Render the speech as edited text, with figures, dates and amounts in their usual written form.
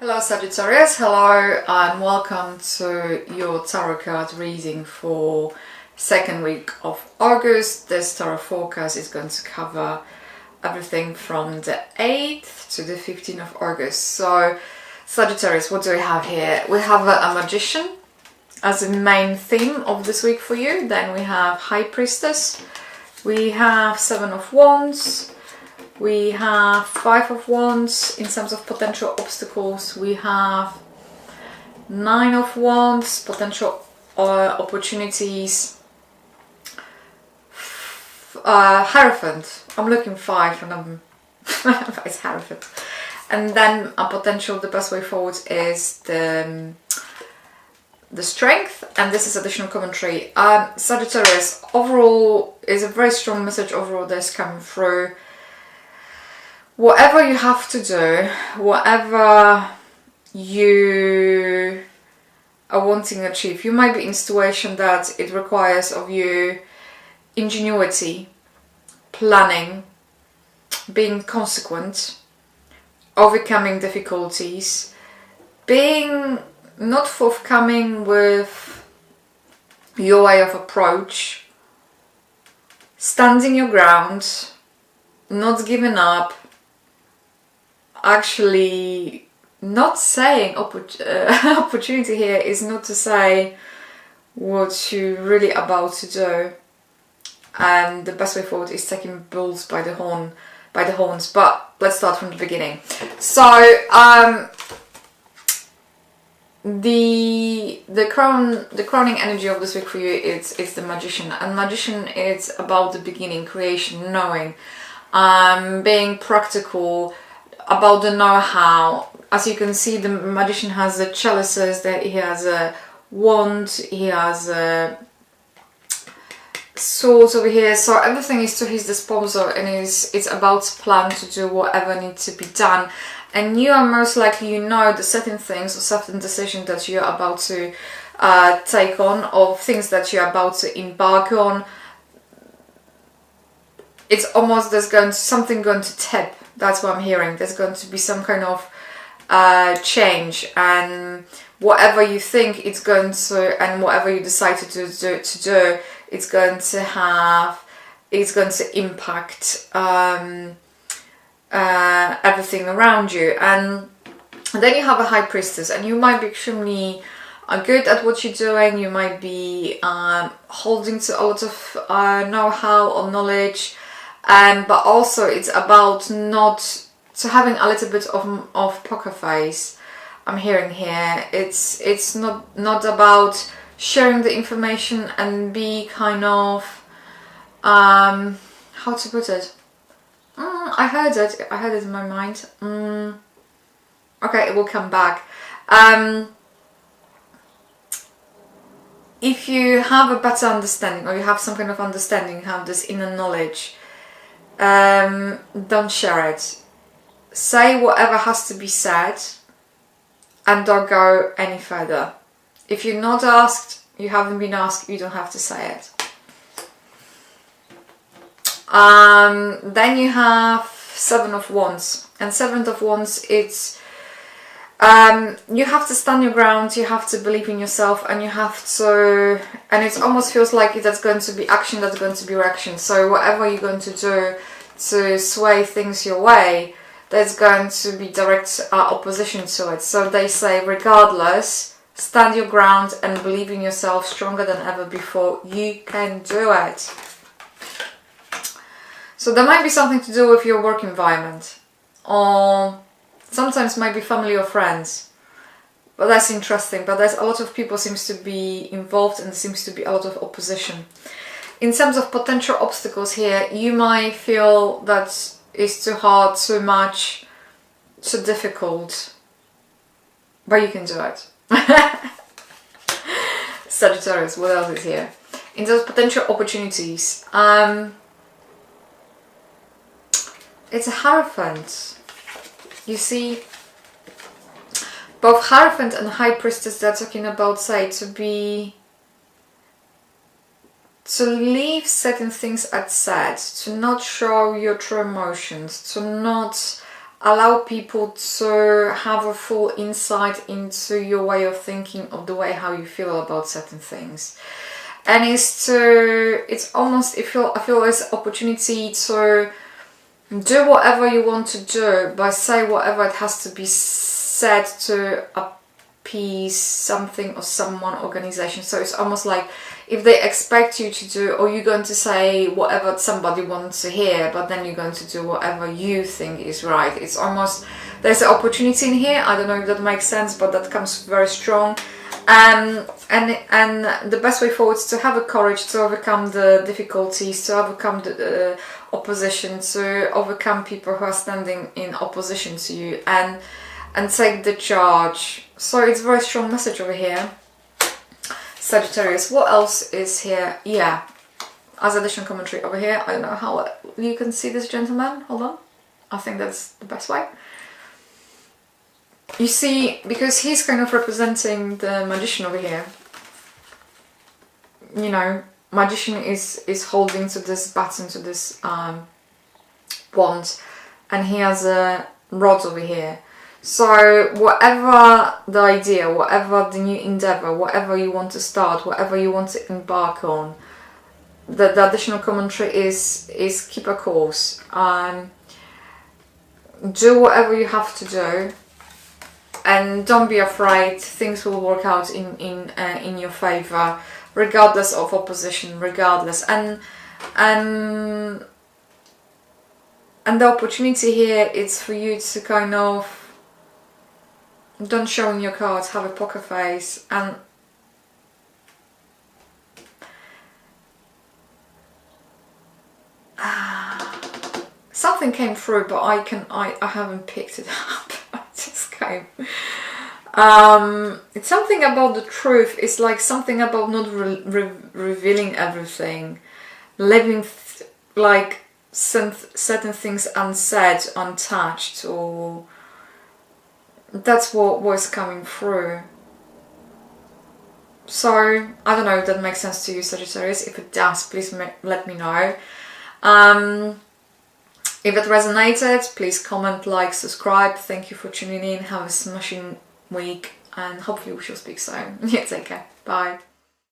Hello Sagittarius, hello and welcome to your tarot card reading for second week of August. This tarot forecast is going to cover everything from the 8th to the 15th of August. So Sagittarius, what do we have here? We have a Magician as the main theme of this week for you. Then we have High Priestess, we have Seven of Wands, we have Five of Wands in terms of potential obstacles. We have Nine of Wands, potential opportunities. Hierophant. I'm looking 5 and I'm it's Hierophant. And then a potential, the best way forward is the Strength, and this is additional commentary. Sagittarius, overall is a very strong message overall that's coming through. Whatever you have to do, whatever you are wanting to achieve, you might be in a situation that it requires of you ingenuity, planning, being consequent, overcoming difficulties, being not forthcoming with your way of approach, standing your ground, not giving up, actually not saying opportunity here is not to say what you're really about to do, and the best way forward is taking bulls by the horns. But let's start from the beginning. So the crowning energy of this week for you it's the Magician, and Magician is about the beginning, creation, knowing, being practical, about the know-how. As you can see, the Magician has the chalices, that he has a wand, he has a swords over here, so everything is to his disposal, and it's about to plan to do whatever needs to be done. And you are most likely, you know, the certain things or certain decisions that you're about to take on, or things that you're about to embark on. It's almost there's something going to tip. That's what I'm hearing. There's going to be some kind of change, and whatever you think it's going to, and whatever you decide to do, it's going to impact everything around you. And then you have a High Priestess, and you might be extremely good at what you're doing. You might be holding to a lot of know-how or knowledge. But also it's about having a little bit of poker face. I'm hearing here. It's not about sharing the information and be kind of how to put it. I heard it in my mind. Okay, it will come back. If you have a better understanding, or you have some kind of understanding, you have this inner knowledge, don't share it. Say whatever has to be said and don't go any further. If you're not asked, you haven't been asked, you don't have to say it. Then you have Seven of Wands, and Seven of Wands, it's you have to stand your ground, you have to believe in yourself, and you have to, and it almost feels like that's going to be action, that's going to be reaction. So whatever you're going to do to sway things your way, there's going to be direct opposition to it. So they say, regardless, stand your ground and believe in yourself stronger than ever before. You can do it. So there might be something to do with your work environment, or sometimes might be family or friends, but that's interesting. But there's a lot of people seems to be involved, and there seems to be a lot of opposition. In terms of potential obstacles here, you might feel that it's too hard, too much, too difficult, but you can do it. Sagittarius, what else is here? In terms of potential opportunities, it's a Hierophant. You see, both Hierophant and High Priestess, they're talking about, say, to leave certain things unsaid, to not show your true emotions, to not allow people to have a full insight into your way of thinking, of the way how you feel about certain things. And it's almost, I feel it's opportunity to do whatever you want to do, but say whatever it has to be said to appease something or someone, organization. So it's almost like if they expect you to do, or you're going to say whatever somebody wants to hear, but then you're going to do whatever you think is right. It's almost, there's an opportunity in here. I don't know if that makes sense, but that comes very strong. And the best way forward is to have the courage to overcome the difficulties, to overcome the opposition, to overcome people who are standing in opposition to you, and take the charge. So it's a very strong message over here. Sagittarius, what else is here? Yeah, as additional commentary over here. I don't know how you can see this gentleman. Hold on. I think that's the best way. You see, because he's kind of representing the magician over here. You know, magician is holding to this button, to this wand, and he has a rod over here. So whatever the idea, whatever the new endeavor, whatever you want to start, whatever you want to embark on, the additional commentary is keep a course. Do whatever you have to do, and don't be afraid. Things will work out in your favor, regardless of opposition, regardless. And the opportunity here is for you to kind of, don't show in your cards, have a poker face, and something came through, but I haven't picked it up. It just came. It's something about the truth. It's like something about not revealing everything, leaving like certain things unsaid, untouched, or that's what was coming through. So I don't know if that makes sense to you, Sagittarius. If it does, please let me know. If it resonated, please comment, like, subscribe. Thank you for tuning in. Have a smashing week, and hopefully we shall speak soon. Yeah, take care. Bye.